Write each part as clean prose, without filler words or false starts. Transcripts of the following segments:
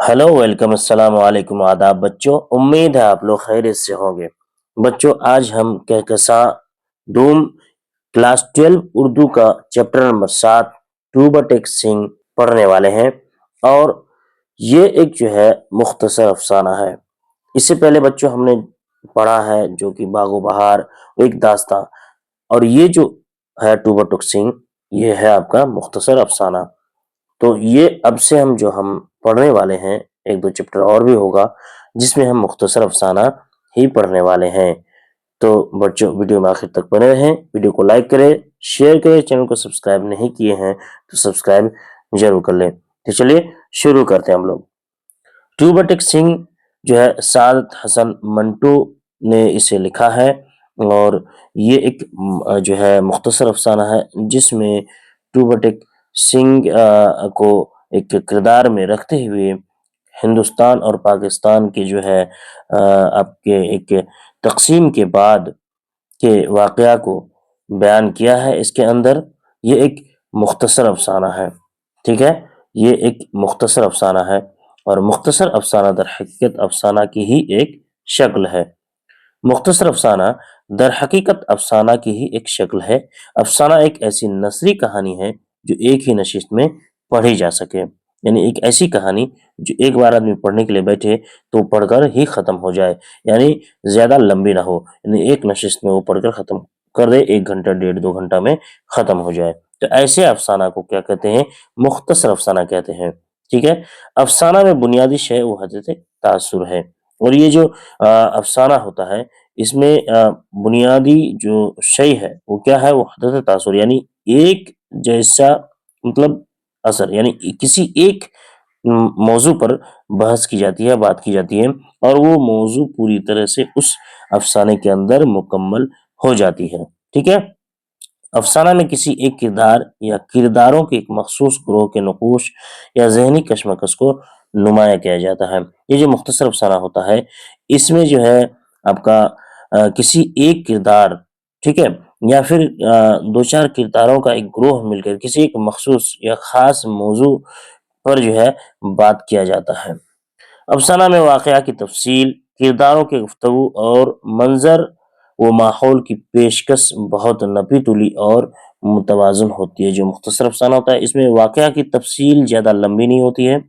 Hello welcome अस्सलाम वालेकुम आदाब बच्चों। उम्मीद है आप लोग खैरियत से होंगे। बच्चों आज हम कहकशा डूम क्लास 12 उर्दू का चैप्टर नंबर 7 टू बट एक सिंह पढ़ने वाले हैं। और ये एक जो है मुख्तसर अफसाना है। इससे पहले बच्चों हमने पढ़ा है जो कि बागो बहार एक दास्तां, और ये जो है टू बट एक सिंह ये है आपका मुख्तसर अफसाना। तो ये अब से हम पढ़ने वाले हैं, एक दो चैप्टर और भी होगा जिसमें हम मुख्तसर अफसाना ही पढ़ने वाले हैं। तो बच्चों वीडियो में आखिर तक बने रहें, वीडियो को लाइक करें, शेयर करें, चैनल को सब्सक्राइब नहीं किए हैं तो सब्सक्राइब जरूर कर लें। तो चलिए शुरू करते हैं हम लोग। टू बट एक सिंह जो है सादत हसन मंटो ने इसे लिखा है, और ये एक जो है मुख्तसर अफसाना है जिसमें टू बट एक सिंह को एक किरदार में रखते हुए हिंदुस्तान और पाकिस्तान के जो है आपके एक तक़सीम के बाद के वाक़या को बयान किया है इसके अंदर। ये एक मुख्तसर अफसाना है, ठीक है। ये एक मुख्तसर अफसाना है, और मुख्तसर अफसाना दर हकीकत अफसाना की ही एक शक्ल है। मुख्तसर अफसाना दर हकीकत अफसाना की ही एक शक्ल है। अफसाना एक ऐसी नसरी कहानी है जो एक ही नशिस्त में पढ़ी जा सके, यानी एक ऐसी कहानी जो एक बार आदमी पढ़ने के लिए बैठे तो पढ़कर ही खत्म हो जाए, यानी ज्यादा लंबी ना हो, यानी एक नशिस्त में वो पढ़कर खत्म कर दे, 1 घंटा 1.5 2 घंटा में खत्म हो जाए। तो ऐसे अफसाना को क्या कहते हैं? मुख्तसर अफसाना कहते हैं, ठीक है। अफसाना में बुनियादी शय वो हदत तासुर है, और ये जो अफसाना होता है इसमें बुनियादी जो शय है वो क्या है? वो हदत तासुर, यानी एक जैसा, मतलब असर, यानी किसी एक मौजू पर बहस की जाती है, बात की जाती है, और वो मौजू पूरी तरह से उस अफसाने के अंदर मुकम्मल हो जाती है, ठीक है। अफसाना में किसी एक किरदार या किरदारों के एक मखसूस ग्रोह के नकूश या जहनी कशमकश को नुमाया किया जाता है। ये जो मुख्तसर अफसाना होता है इसमें जो है आपका किसी एक किरदार, ठीक है, या फिर दो चार किरदारों का एक ग्रोह मिलकर किसी एक मखसूस या खास मौजू पर जो है बात किया जाता है। अफसाना में वाक़या की तफसील, किरदारों की गुफ्तगू और मंज़र व माहौल की पेशकश बहुत नपी-तुली और मुतवाज़न होती है। जो मुख्तसर अफसाना होता है इसमें वाक़या की तफसील ज़्यादा लंबी नहीं होती है,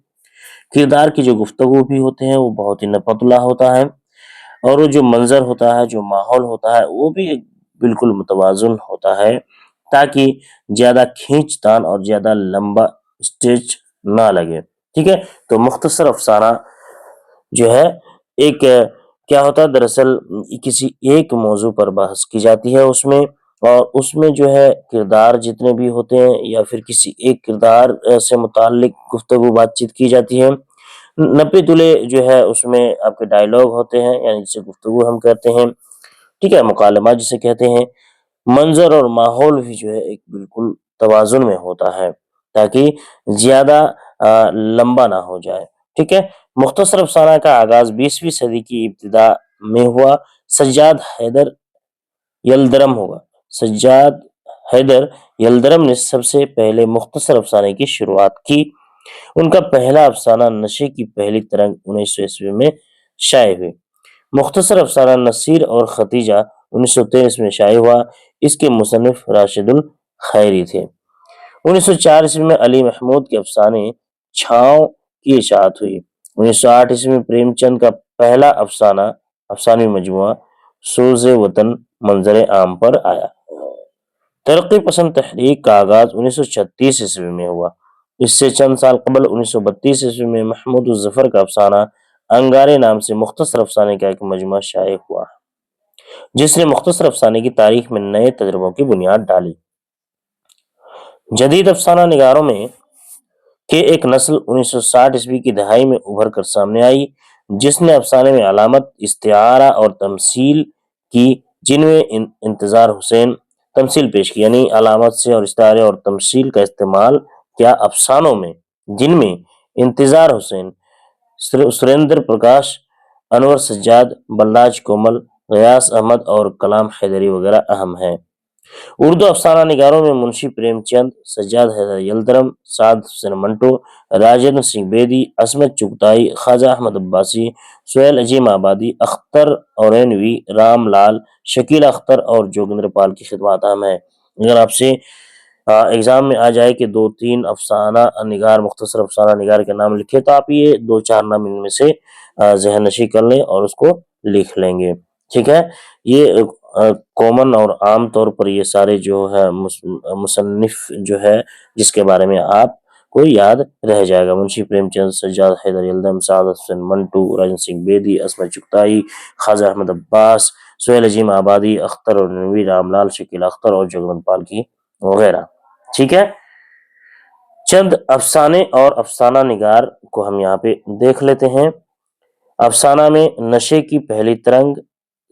किरदार की जो गुफ्तगू भी होते हैं वो बहुत ही नपा-तुला होता है, और वो जो मंज़र होता है, जो माहौल होता है वो भी एक बिल्कुल मुतवाज़न होता है, ताकि ज़्यादा खींच-तान और ज़्यादा लंबा स्ट्रेच ना लगे, ठीक है। तो मुख्तसर अफसाना जो है एक क्या होता है दरअसल, किसी एक मौजू पर बहस की जाती है उसमें, और उसमें जो है किरदार जितने भी होते हैं या फिर किसी एक किरदार से मुताल्लिक गुफ्तगू बातचीत की जाती है। नपे तुले जो है उसमें आपके डायलॉग होते हैं, यानी जिसे गुफ्तगू हम कहते हैं, ठीक है, मुकालमा जिसे कहते हैं। मंजर और माहौल भी जो है एक बिल्कुल तवाजुन में होता है, ताकि ज्यादा लंबा ना हो जाए, ठीक है। मुख्तसर अफसाना का आगाज 20वीं सदी की इब्तिदा में हुआ। सज्जाद हैदर यलदरम हुआ सज्जाद हैदर यलदरम ने सबसे पहले मुख्तसर अफसाने की शुरुआत की। उनका पहला अफसाना नशे की पहली तरंग 1900 ईस्वी में शाये हुई। मुख्तसर अफसाना नसीर और खतीजा 1923 में शाये हुआ। इसके मुसन्निफ राशिदुल खैरी थे। 1904 ईस्वी में अली महमूद के अफसाने छाँव की इशाअत हुई। 1908 ईस्वी में प्रेमचंद का पहला अफसानवी मजमुआ सोज़े वतन मंजर आम पर आया। तरक्की पसंद तहरीक का आगाज 1936 ईस्वी में हुआ। इससे चंद साल कबल 1932 ईस्वी में महमूद उज जफर का अफसाना अंगारे नाम से मुख्तसर अफसाने का एक मजमुआ शाये हुआ, जिसने मुख्तसर अफसाने की तारीख में नए तजुर्बों की बुनियाद डाली। जदीद अफसाना निगारों में के एक नस्ल 1960 ईस्वी की दहाई में उभर कर सामने आई, जिसने अफसाने में अलामत, इस्तिआरा और तमसील की, जिनमें इंतजार हुसैन तमसील पेश की, यानी अलामत से और इस्तारे और तमसील का इस्तेमाल किया अफसानों में, जिनमें इंतजार हुसैन, सुरेंद्र प्रकाश, अनवर सज्जाद, बलराज कोमल, गयास अहमद और कलाम हैदरी वगैरह अहम हैं। اردو افسانہ نگاروں میں منشی پریم چند، سجاد حیدر یلدرم، سعد حسین منٹو، راجندر سنگھ بیدی، عصمت چغتائی، خواجہ احمد عباسی، سہیل عظیم آبادی، اختر اورینوی، رام لال، شکیل اختر اور جوگندر پال کی خدمات اہم ہیں۔ اگر آپ سے ایگزام میں آ جائے کہ 2-3 افسانہ نگار، مختصر افسانہ نگار کے نام لکھے، تو آپ یہ 2-4 نام ان میں سے ذہن نشی کر لیں اور اس کو لکھ لیں گے، ٹھیک ہے۔ یہ کامن اور عام طور پر یہ سارے جو ہے مصنف جو ہے جس کے بارے میں آپ کو یاد رہ جائے گا: منشی پریم چند، سجاد حیدر یلدرم، سعد حسین منٹو، راجندر سنگھ بیدی، عصمت چغتائی، خواجہ احمد عباس، سہیل عظیم آبادی، اختر اورینوی، رام لال، شکیل اختر اور جوگندر پال کی وغیرہ، ٹھیک ہے۔ چند افسانے اور افسانہ نگار کو ہم یہاں پہ دیکھ لیتے ہیں۔ افسانہ میں نشے کی پہلی ترنگ،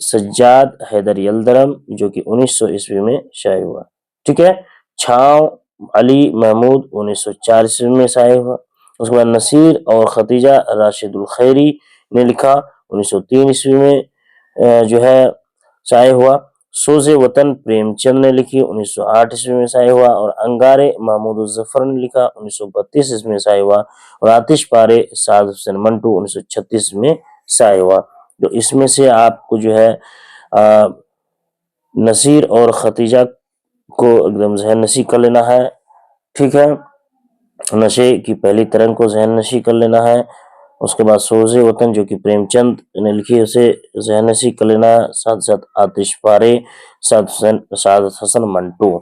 سجاد حیدر یلدرم، جو کہ 1900 میں شائع ہوا، ٹھیک ہے۔ چھاؤں، علی محمود، 1904 میں شائع ہوا۔ اس کے بعد نصیر اور ختیجہ راشد الخیری نے لکھا، 1903 میں جو ہے شائع ہوا۔ سوز وطن پریم چند نے لکھی، 1908 میں شائع ہوا۔ اور انگارے محمود الظفر نے لکھا، 1932 میں شائع ہوا۔ اور آتش پارے سعد حسین منٹو، 1936 میں شائع ہوا۔ تو اس میں سے آپ کو جو ہے نصیر اور ختیجہ کو ایک دم ذہن نشی کر لینا ہے، ٹھیک ہے۔ نشے کی پہلی ترنگ کو ذہن نشی کر لینا ہے۔ اس کے بعد سوز وطن جو کہ پریم چند نے لکھی، اسے ذہن نشی کر لینا ہے، ساتھ ساتھ آتش پارے سعد حسن منٹو۔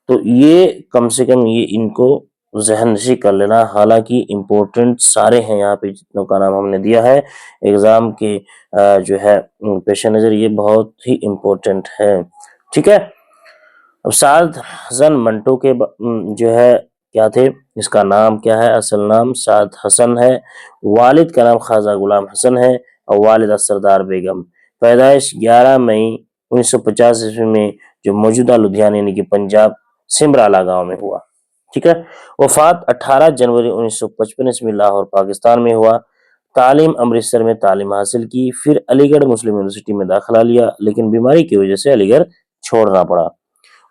تو یہ کم سے کم یہ ان کو ذہن نشی کر لینا، حالانکہ امپورٹنٹ سارے ہیں یہاں پہ جتنوں کا نام ہم نے دیا ہے ایگزام کے جو ہے پیش نظر، یہ بہت ہی امپورٹنٹ ہے، ٹھیک ہے۔ اب سعد حسن منٹو کے جو ہے کیا تھے، اس کا نام کیا ہے، اصل نام سعد حسن ہے، والد کا نام خواجہ غلام حسن ہے اور والدہ سردار بیگم۔ پیدائش 11 مئی 1950 میں جو موجودہ لدھیانہ یعنی کہ پنجاب سمرالا گاؤں میں ہوا، ٹھیک ہے۔ وفات 18 جنوری 1955 میں لاہور پاکستان میں ہوا۔ تعلیم امرتسر میں تعلیم حاصل کی، پھر علی گڑھ مسلم یونیورسٹی میں داخلہ لیا، لیکن بیماری کی وجہ سے علی گڑھ چھوڑنا پڑا۔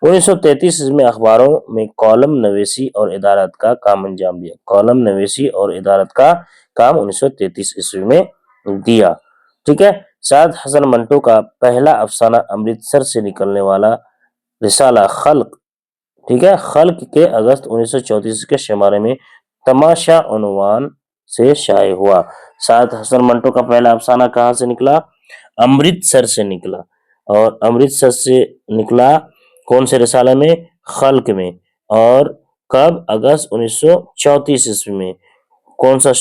1933 میں اخباروں میں کالم نویسی اور ادارت کا کام انجام دیا۔ کالم نویسی اور ادارت کا کام 1933 میں دیا، ٹھیک ہے۔ سعد حسن منٹو کا پہلا افسانہ امرتسر سے نکلنے والا رسالہ خلق، ٹھیک ہے، خلق کے اگست 1934 کے شمارے میں تماشا عنوان سے شائع ہوا۔ سعد حسن منٹو کا پہلا افسانہ کہاں سے نکلا؟ امرتسر سے نکلا، اور امرتسر سے نکلا کون سے رسالے میں؟ خلق میں۔ اور کب؟ اگست 1934 میں۔ کون سا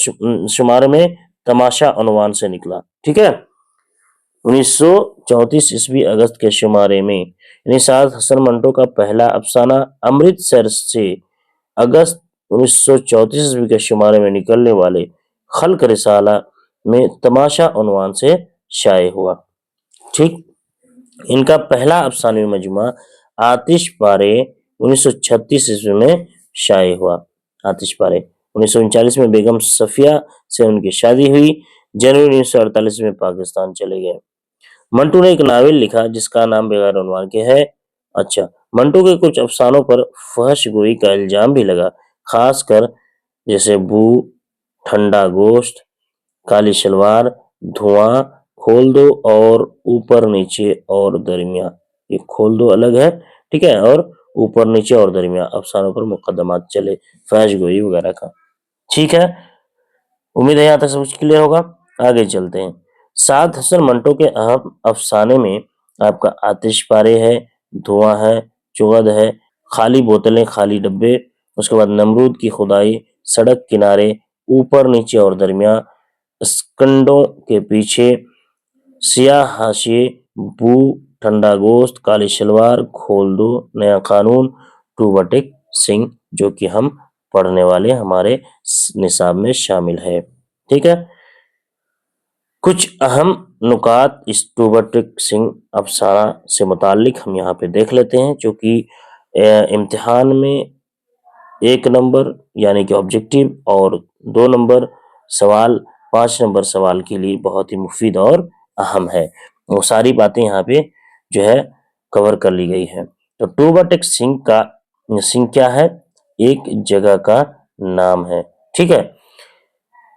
شمارے میں؟ تماشا عنوان سے نکلا، ٹھیک ہے، 1934 اگست کے شمارے میں۔ یعنی سعد حسن منٹو کا پہلا افسانہ امرتسر سے اگست 1934 کے شمارے میں نکلنے والے خلق رسالہ میں تماشا عنوان سے شائع ہوا، ٹھیک۔ ان کا پہلا افسانوی مجموعہ آتش پارے 1936 میں شائع ہوا۔ آتش پارے 1939 میں بیگم صفیہ سے ان کی شادی ہوئی۔ جنوری 1948 میں پاکستان چلے گئے۔ منٹو نے ایک ناول لکھا جس کا نام بغیر عنوان کے ہے۔ اچھا، منٹو کے کچھ افسانوں پر فحش گوئی کا الزام بھی لگا، خاص کر جیسے بو، ٹھنڈا گوشت، کالی شلوار، دھواں، کھول دو اور اوپر نیچے اور درمیاں۔ یہ کھول دو الگ ہے، ٹھیک ہے، اور اوپر نیچے اور درمیاں افسانوں پر مقدمات چلے فحش گوئی وغیرہ کا، ٹھیک ہے۔ امید ہے یہاں تک سب کچھ کلیئر ہوگا۔ آگے چلتے ہیں۔ سعد حسن منٹو کے اہم افسانے میں آپ کا آتش پارے ہے، دھواں ہے، چغد ہے، خالی بوتلیں خالی ڈبے، اس کے بعد نمرود کی خدائی، سڑک کنارے، اوپر نیچے اور درمیاں، اسکنڈوں کے پیچھے، سیاہ حاشیے، بو، ٹھنڈا گوشت، کالی شلوار، کھول دو، نیا قانون، ٹو بٹک سنگھ، جو کہ ہم پڑھنے والے ہمارے نصاب میں شامل ہے، ٹھیک ہے۔ کچھ اہم نکات اس ٹو بٹک سنگھ افسانہ سے متعلق ہم یہاں پہ دیکھ لیتے ہیں، جو کہ امتحان میں 1 نمبر یعنی کہ آبجیکٹیو اور 2 نمبر سوال، 5 نمبر سوال کے لیے بہت ہی مفید اور اہم ہے۔ وہ ساری باتیں یہاں پہ جو ہے کور کر لی گئی ہیں۔ तो टूबरटेक सिंह का सिंह क्या है? एक जगह का नाम है। ठीक है,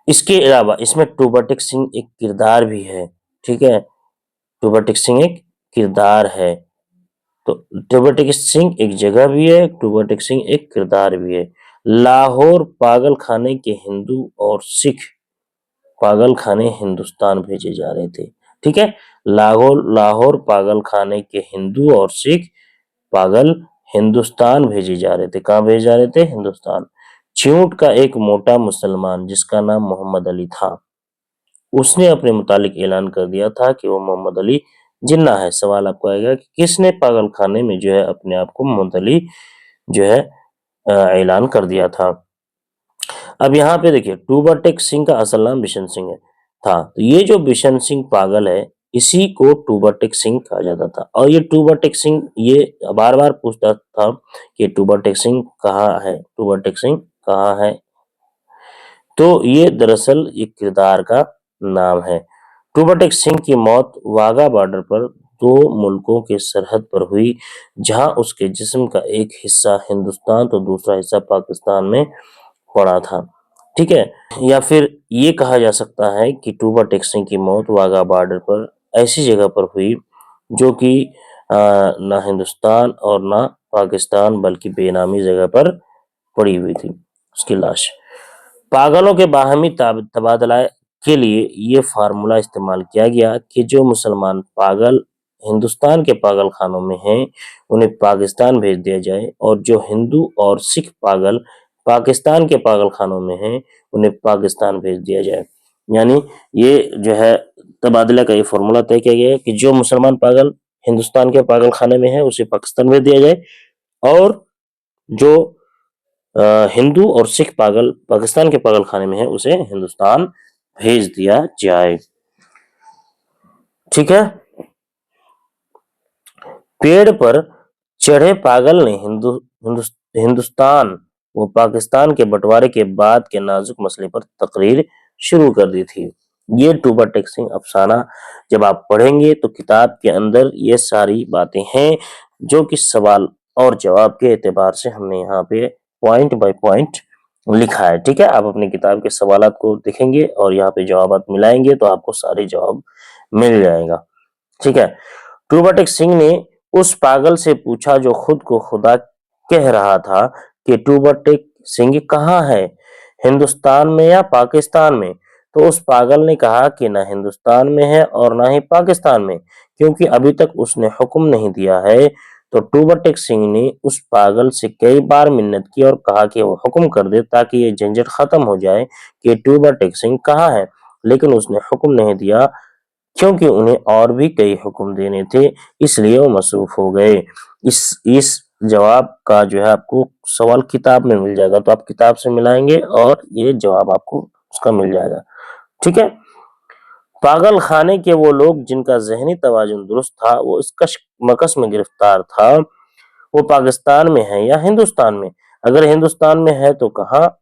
इसके अलावा इसमें टूबरटेक सिंह एक किरदार भी है। ठीक है, टूबरटेक सिंह एक किरदार है। तो टूबरटेक सिंह एक जगह भी है, टूबरटेक सिंह एक किरदार भी है। लाहौर पागल खाने के हिंदू और सिख पागल खाने हिंदुस्तान भेजे जा रहे थे। ठीक है, लाहौर लाहौर पागल खाने के हिंदू और सिख पागल हिंदुस्तान भेजे जा रहे थे। कहाँ भेजे जा रहे थे? हिंदुस्तान। चिऊट का एक मोटा मुसलमान जिसका नाम मोहम्मद अली था, उसने अपने मुतालिक ऐलान कर दिया था कि वो मोहम्मद अली जिन्ना है। सवाल आपको आएगा कि किसने पागल खाने में जो है अपने आप को मोहम्मद अली जो है ऐलान कर दिया था। अब यहाँ पे देखिए, टूबरटेक सिंह का असल नाम बिशन सिंह है था। तो ये जो बिशन सिंह पागल है, इसी को टूबरटेक सिंह कहा जाता था। और ये टूबरटेक सिंह ये बार बार पूछता था कि टूबरटेक सिंह कहाँ है, टूबरटेक सिंह कहाँ है। तो ये दरअसल एक किरदार का नाम है। टूबरटेक सिंह की मौत वाघा बॉर्डर पर दो मुल्कों के सरहद पर हुई, जहां उसके जिस्म का एक हिस्सा हिंदुस्तान तो दूसरा हिस्सा पाकिस्तान में पड़ा था। ठीक है, या फिर ये कहा जा सकता है कि टूबरटेक सिंह की मौत वाघा बॉर्डर पर ऐसी जगह पर हुई जो कि ना हिंदुस्तान और ना पाकिस्तान बल्कि बेनामी जगह पर पड़ी हुई थी उसकी लाश। पागलों के बाहमी तबादला के लिए ये फार्मूला इस्तेमाल किया गया कि जो मुसलमान पागल हिंदुस्तान के पागल खानों में हैं, उन्हें पाकिस्तान भेज दिया जाए, और जो हिंदू और सिख पागल पाकिस्तान के पागल खानों में हैं, उन्हें पाकिस्तान भेज दिया जाए। यानी ये जो है तबादला का ये फार्मूला तय किया गया है कि जो मुसलमान पागल हिंदुस्तान के पागल खाने में है उसे पाकिस्तान भेज दिया जाए, और जो हिंदू और सिख पागल पाकिस्तान के पागल खाने में है उसे हिंदुस्तान भेज दिया जाए। ठीक है, पेड़ पर चढ़े पागल ने हिंदुस्तान व पाकिस्तान के बंटवारे के बाद के नाजुक मसले पर तकरीर शुरू कर दी थी। ये टूबरटेक सिंह अफसाना जब आप पढ़ेंगे तो किताब के अंदर ये सारी बातें हैं जो कि सवाल और जवाब के एतबार से हमने यहाँ पे पॉइंट बाय पॉइंट लिखा है। ठीक है, आप अपनी किताब के सवालात को देखेंगे और यहाँ पे जवाबात मिलाएंगे तो आपको सारे जवाब मिल जाएगा। ठीक है, टूबरटेक सिंह ने उस पागल से पूछा जो खुद को खुदा कह रहा था कि टूबरटेक सिंह कहाँ है, हिंदुस्तान में या पाकिस्तान में? तो उस पागल ने कहा कि ना हिंदुस्तान में है और ना ही पाकिस्तान में, क्योंकि अभी तक उसने हुक्म नहीं दिया है। तो टूबरटेक सिंह ने उस पागल से कई बार मिन्नत की और कहा कि वो हुक्म कर दे ताकि ये झंझट खत्म हो जाए कि टूबरटेक सिंह कहाँ है, लेकिन उसने हुक्म नहीं दिया क्योंकि उन्हें और भी कई हुक्म देने थे, इसलिए वो मसरूफ हो गए। इस जवाब का जो है आपको सवाल किताब में मिल जाएगा, तो आप किताब से मिलाएंगे और ये जवाब आपको उसका मिल जाएगा। ठीक है, पागल खाने के वो लोग जिनका जहनी तवाजुन दुरुस्त था वो इस कशमकश में गिरफ्तार था, वो पाकिस्तान में है या हिंदुस्तान में? अगर हिंदुस्तान में है तो कहाँ,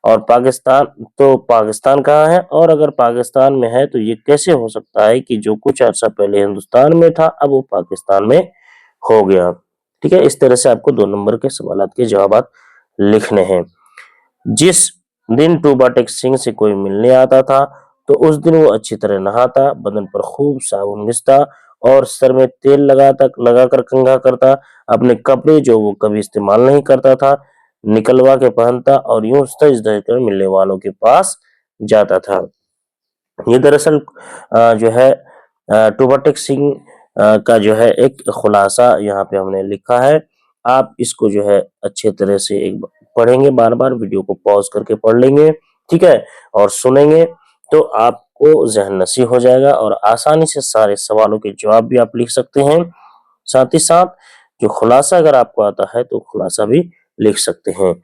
और पाकिस्तान कहाँ है, और अगर पाकिस्तान में है तो ये कैसे हो सकता है कि जो कुछ अर्सा पहले हिंदुस्तान में था अब वो पाकिस्तान में हो गया। ठीक है, इस तरह से आपको 2 नंबर के सवालात के जवाब लिखने हैं। जिस दिन टूबरटेक सिंह से कोई मिलने आता था तो उस दिन वो अच्छी तरह नहाता, बदन पर खूब साबुन घिसता और सर में तेल लगाकर कंघा करता, अपने कपड़े जो वो कभी इस्तेमाल नहीं करता था निकलवा के पहनता और यूं सज धज कर मिलने वालों के पास जाता था। ये दरअसल जो है टूबरटेक सिंह का जो है एक खुलासा यहाँ पे हमने लिखा है। आप इसको जो है अच्छे तरह से एक पढ़ेंगे, बार बार वीडियो को पॉज करके पढ़ लेंगे, ठीक है, और सुनेंगे तो आपको जहन नशी हो जाएगा और आसानी से सारे सवालों के जवाब भी आप लिख सकते हैं। साथ ही साथ जो खुलासा अगर आपको आता है तो खुलासा भी लिख सकते हैं।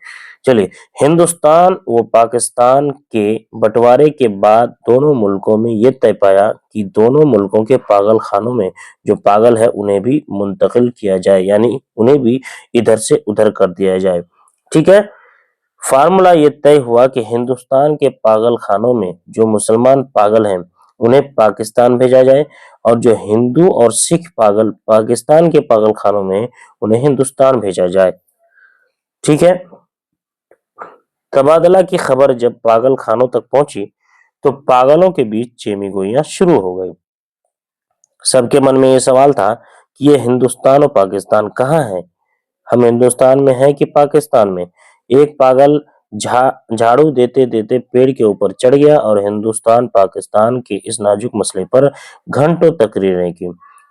चलिए, हिंदुस्तान व पाकिस्तान के बंटवारे के बाद दोनों मुल्कों में यह तय पाया कि दोनों मुल्कों के पागल खानों में जो पागल है उन्हें भी मुंतकिल किया जाए, यानी उन्हें भी इधर से उधर कर दिया जाए। ठीक है, फार्मूला ये तय हुआ कि हिंदुस्तान के पागल खानों में जो मुसलमान पागल हैं انہیں پاکستان بھیجا جائے، اور جو ہندو اور سکھ پاکستان کے پاگل خانوں میں انہیں ہندوستان بھیجا جائے۔ ٹھیک ہے، تبادلہ کی خبر جب پاگل خانوں تک پہنچی تو پاگلوں کے بیچ چیمی گوئیاں شروع ہو گئی۔ سب کے من میں یہ سوال تھا کہ یہ ہندوستان اور پاکستان کہاں ہے؟ ہم ہندوستان میں ہیں کہ پاکستان میں؟ ایک پاگل جھاڑو دیتے دیتے پیڑ کے اوپر چڑھ گیا اور ہندوستان پاکستان کے اس نازک مسئلے پر گھنٹوں تقریریں کی۔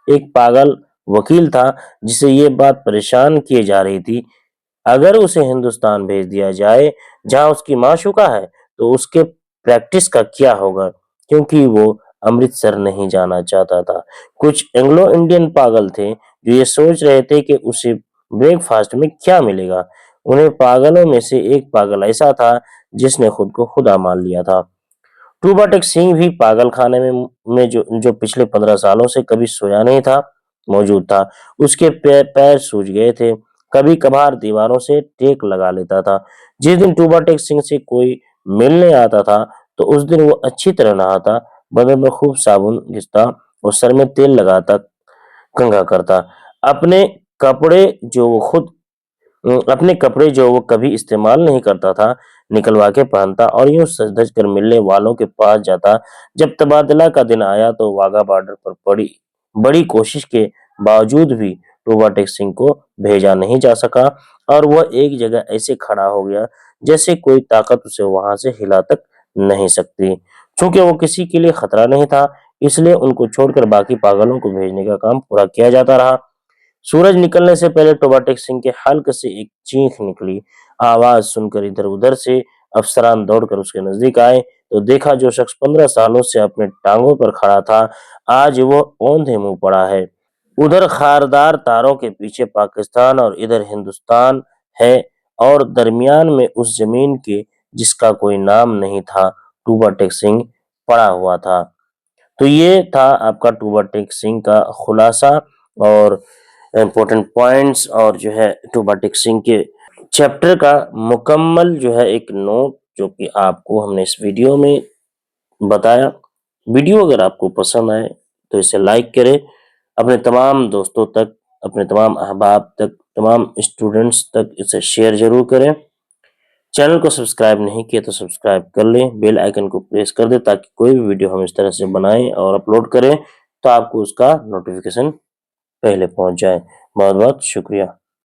ایک پاگل وکیل تھا جسے یہ بات پریشان کیے جا رہی تھی، اگر اسے ہندوستان بھیج دیا جائے جہاں اس کی ماں شکا ہے تو اس کے پریکٹس کا کیا ہوگا، کیونکہ وہ امرتسر نہیں جانا چاہتا تھا۔ کچھ اینگلو انڈین پاگل تھے جو یہ سوچ رہے تھے کہ اسے بریک فاسٹ میں کیا ملے گا۔ انہیں پاگلوں میں سے ایک پاگل ایسا تھا جس نے خود کو خدا مان لیا تھا۔ ٹوبا ٹیک سنگھ بھی پاگل خانے میں جو پچھلے 15 سالوں سے کبھی سویا نہیں تھا موجود تھا۔ اس کے پیر سوج گئے تھے، کبھی کبھار دیواروں سے ٹیک لگا لیتا تھا۔ جس دن ٹوبا ٹیک سنگھ سے کوئی ملنے آتا تھا تو اس دن وہ اچھی طرح نہاتا، بدن میں خوب صابن گھستا اور سر میں تیل لگاتا کنگھا کرتا، اپنے کپڑے جو وہ کبھی استعمال نہیں کرتا تھا نکلوا کے پہنتا اور یوں سج دھج کر ملنے والوں کے پاس جاتا۔ جب تبادلہ کا دن آیا تو واگا بارڈر پر بڑی کوشش کے باوجود بھی ٹوبا ٹیک سنگھ کو بھیجا نہیں جا سکا، اور وہ ایک جگہ ایسے کھڑا ہو گیا جیسے کوئی طاقت اسے وہاں سے ہلا تک نہیں سکتی۔ چونکہ وہ کسی کے لیے خطرہ نہیں تھا، اس لیے ان کو چھوڑ کر باقی پاگلوں کو بھیجنے کا کام پورا کیا جاتا رہا۔ سورج نکلنے سے پہلے ٹوبا ٹیک سنگھ کے حلق سے ایک چیخ نکلی۔ آواز سن کر ادھر ادھر سے افسران دوڑ کر اس کے نزدیک آئے تو دیکھا جو شخص 15 سالوں سے اپنے ٹانگوں پر کھڑا تھا آج وہ اوندھے منہ پڑا ہے۔ ادھر خاردار تاروں کے پیچھے پاکستان اور ادھر ہندوستان ہے، اور درمیان میں اس زمین کے جس کا کوئی نام نہیں تھا ٹوبا ٹیک سنگھ پڑا ہوا تھا۔ تو یہ تھا آپ کا ٹوبا ٹیک سنگھ کا خلاصہ اور امپورٹنٹ پوائنٹس، اور جو ہے ٹوبا ٹیک سنگھ کے چیپٹر کا مکمل جو ہے ایک نوٹ جو کہ آپ کو ہم نے اس ویڈیو میں بتایا۔ ویڈیو اگر آپ کو پسند آئے تو اسے لائک کریں، اپنے تمام دوستوں تک، اپنے تمام احباب تک، تمام اسٹوڈنٹس تک اسے شیئر ضرور کریں۔ چینل کو سبسکرائب نہیں کیا تو سبسکرائب کر لیں، بیل آئیکن کو پریس کر دیں تاکہ کوئی بھی ویڈیو ہم اس طرح سے بنائیں اور اپلوڈ کریں تو آپ کو اس کا نوٹیفیکیشن پہلے پہنچ جائے۔ بہت بہت شکریہ۔